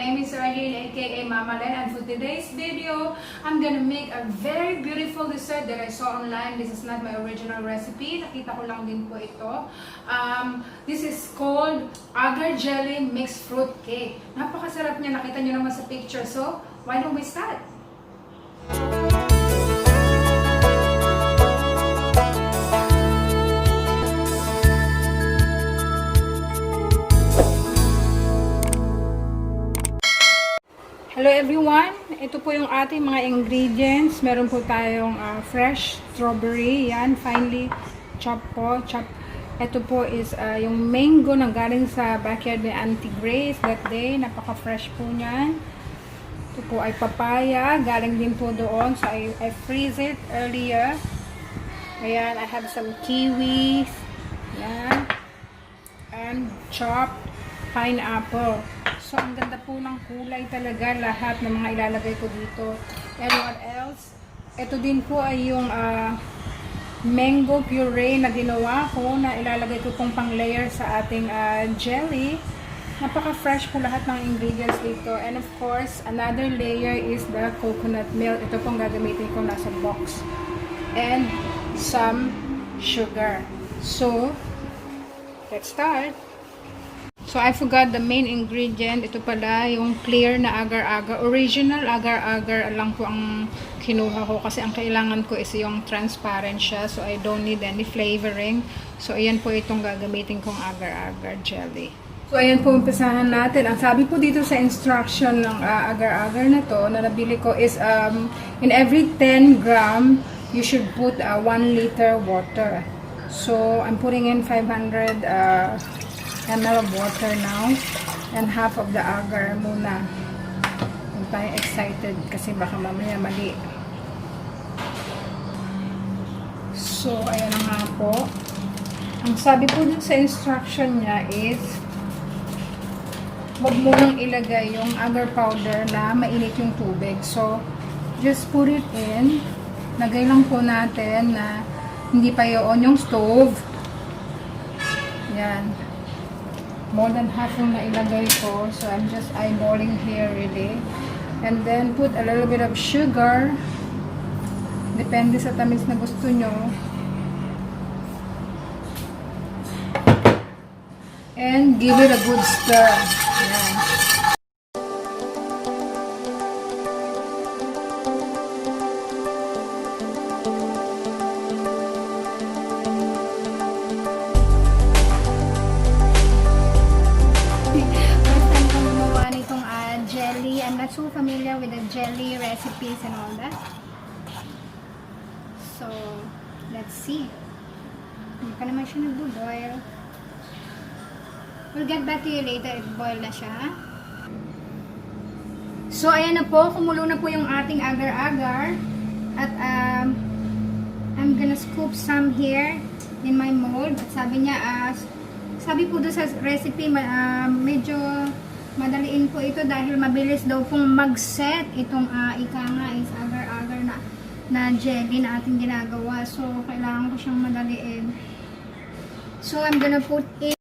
name is Arlene, aka Mama Len, and for today's video, I'm gonna make a very beautiful dessert that I saw online. This is not my original recipe. Nakita ko lang din po ito. This is called Agar Jelly Mixed Fruit Cake. Napakasarap niya. Nakita niyo naman sa picture. So, why don't we start? Hello everyone! Ito po yung ating mga ingredients. Meron po tayong fresh strawberry. Yan, finely chopped po. Ito po is yung mango na galing sa backyard ni Auntie Grace that day. Napaka-fresh po niyan. Ito po ay papaya. Galing din po doon. So I freeze it earlier. Ayan, I have some kiwis. Yan. And chopped pineapple. So, ang ganda po ng kulay talaga lahat ng mga ilalagay ko dito. And what else? Ito din po ay yung mango puree na ginawa ko na ilalagay ko pong pang-layer sa ating jelly. Napaka-fresh po lahat ng ingredients dito. And of course, another layer is the coconut milk. Ito pong gagamitin ko nasa box. And some sugar. So, let's start. So, I forgot the main ingredient. Ito pala, yung clear na agar-agar. Original agar-agar lang po ang kinuha ko. Kasi ang kailangan ko is yung transparent siya. So, I don't need any flavoring. So, ayan po itong gagamitin kong agar-agar jelly. So, ayan po, umpisahan natin. Ang sabi po dito sa instruction ng agar-agar na to, na nabili ko is, in every 10 gram, you should put 1 liter water. So, I'm putting in 500 ml of water now and half of the agar muna. Huwag tayo excited kasi baka mamaya mali. So, ayan na nga po. Ang sabi po dun sa instruction niya is huwag mo nang ilagay yung agar powder na mainit yung tubig. So, just put it in. Lagay lang po natin na hindi pa yun yung stove. Yan. More than half yung nailagay ko. So, I'm just eyeballing here really. And then, put a little bit of sugar. Depende sa tamis na gusto nyo. And give it a good stir. Ayan. I'm not so familiar with the jelly recipes and all that. So, let's see. Hindi pa naman siya nagbo-boil. We'll get back to you later if boil na siya. So, ayan na po. Kumulo na po yung ating agar-agar. At, I'm gonna scoop some here in my mold. At sabi niya, sabi po doon sa recipe, medyo madaliin po ito dahil mabilis daw pong mag-set itong ika nga is agar-agar na jelly na ating ginagawa. So, kailangan ko siyang madaliin. So, I'm gonna put in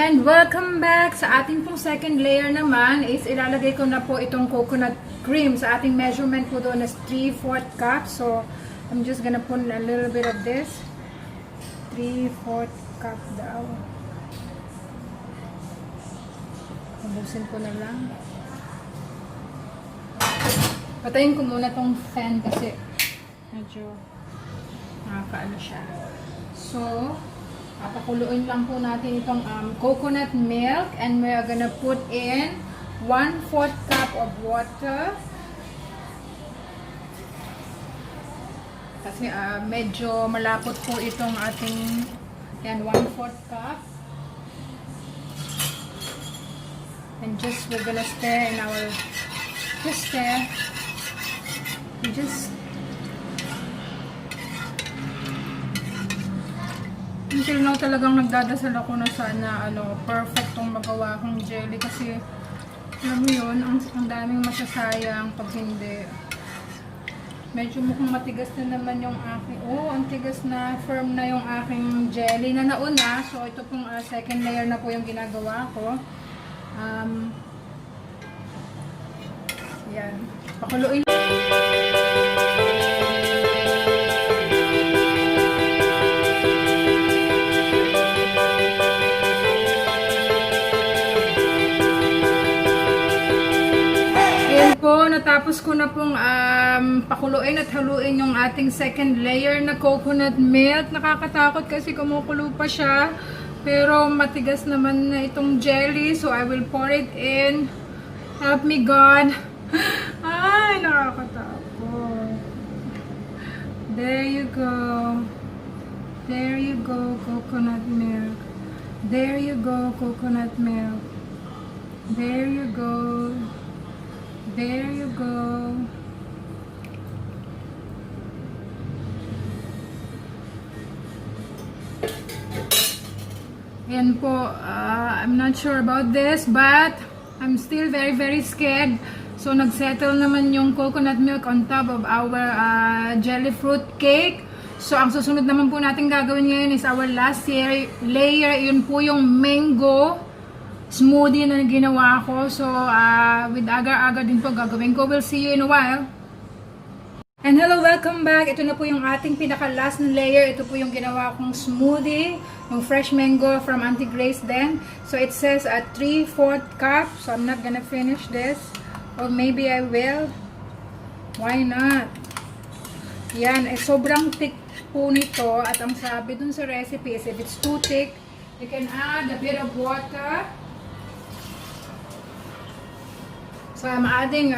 and welcome back sa ating pong second layer naman is ilalagay ko na po itong coconut cream. Sa ating measurement po doon is 3/4 cup. So, I'm just gonna put a little bit of this. 3/4 cup daw. Ubusin ko na lang. Patayin ko muna tong fan kasi medyo nakakaano siya. So, papakuluin lang po natin itong coconut milk and we're gonna put in 1/4 cup of water. Kasi medyo malapot po itong ating yan, 1/4 cup. And just we're gonna stir in our just Until now talagang nagdadasal ako na sana perfect tong magawa kong jelly kasi alam mo yun, ang daming masasayang pag hindi. Medyo mukhang matigas na naman yung aking, ang tigas na, firm na yung aking jelly na nauna. So ito pong second layer na po yung ginagawa ko. Yan. Pakuluin. Natapos ko na pong pakuluin at haluin yung ating second layer na coconut milk. Nakakatakot kasi kumukulo pa siya. Pero matigas naman na itong jelly. So I will pour it in. Help me God. Ay, nakakatakot. There you go. There you go, coconut milk. There you go, coconut milk. There you go. There you go. Yan po, I'm not sure about this, but I'm still very scared. So nagsettle naman yung coconut milk on top of our jelly fruit cake. So ang susunod naman po natin gagawin ngayon is our last layer. Yun po yung mango smoothie na ginawa ko. So, with agar-agar din po gagawin ko. We'll see you in a while. And hello, welcome back. Ito na po yung ating pinaka-last na layer. Ito po yung ginawa kong smoothie. Yung fresh mango from Auntie Grace din. So, it says a 3/4 cup. So, I'm not gonna finish this. Or maybe I will. Why not? Yan. Sobrang thick po nito. At ang sabi dun sa recipe is if it's too thick, you can add a bit of water. So I'm adding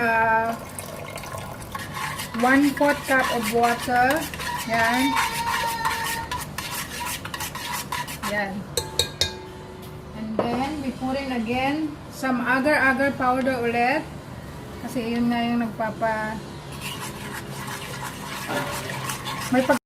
1/4 cup of water. Yan. Yan. And then we put in again some agar-agar powder ulit. Kasi yun na yung may pag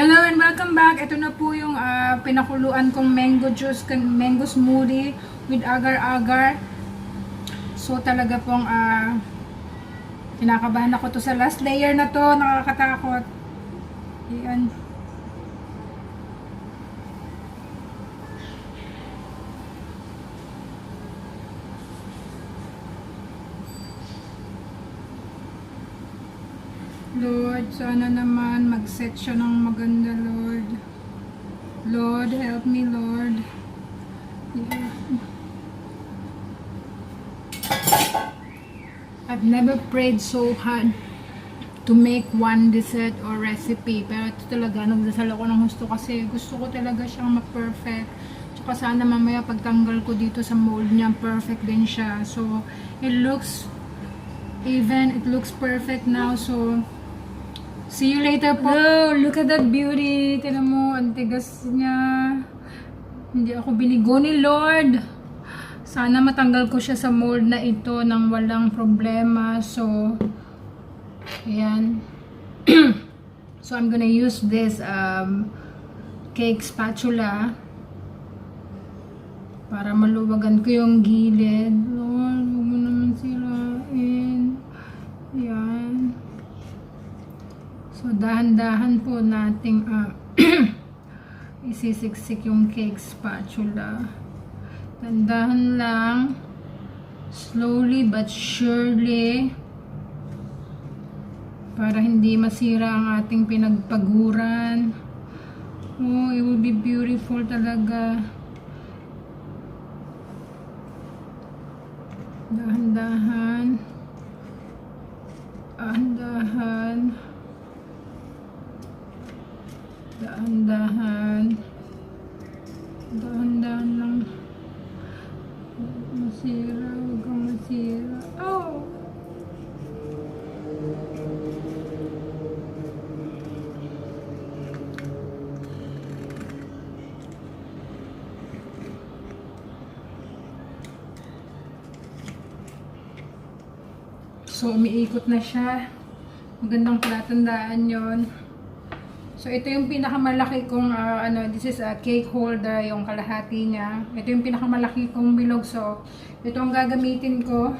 Hello and welcome back. Ito na po yung pinakuluan kong mango juice, mango smoothie with agar-agar. So talaga pong kinakabahan ako to sa last layer na to. Nakakatakot. Ayan. Lord, sana naman mag-set siya ng maganda, Lord. Lord, help me, Lord. Yeah. I've never prayed so hard to make one dessert or recipe. Pero ito talaga, nagdasal ako ng gusto kasi gusto ko talaga siyang ma-perfect. Tsaka sana mamaya pagtanggal ko dito sa mold niya, perfect din siya. So, it looks even, it looks perfect now. So, see you later po. Oh, look at that beauty. Tignan mo, ang tigas niya. Hindi ako binigo ni Lord. Sana matanggal ko siya sa mold na ito nang walang problema. So, ayan. So, I'm gonna use this cake spatula para maluwagan ko yung gilid. Lord, huwag mo naman sirain. Ayan. So, dahan-dahan po nating isisiksik yung cake spatula. Dahan-dahan lang. Slowly but surely. Para hindi masira ang ating pinagpaguran. Oh, it will be beautiful talaga. Dahan-dahan. Dahan-dahan. Dahan-dahan. Dahan-dahan lang. Masira, huwag kang masira. Oh! So, umiikot na siya. Magandang palatandaan yon. So, ito yung pinakamalaki kong, this is a cake holder, yung kalahati niya. Ito yung pinakamalaki kong bilog. So, ito ang gagamitin ko.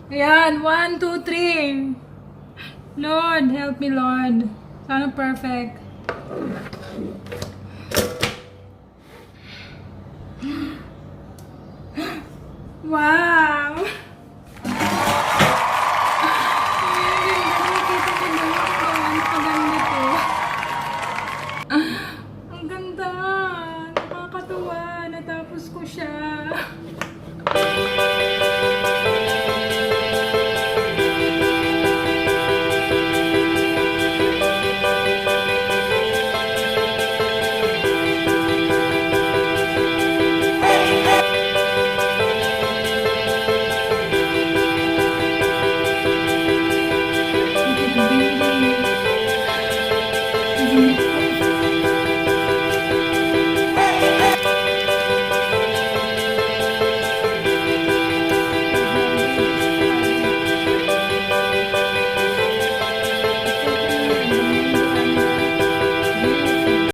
Ayan, 1, 2, 3. Lord, help me, Lord. Sana perfect. Wow!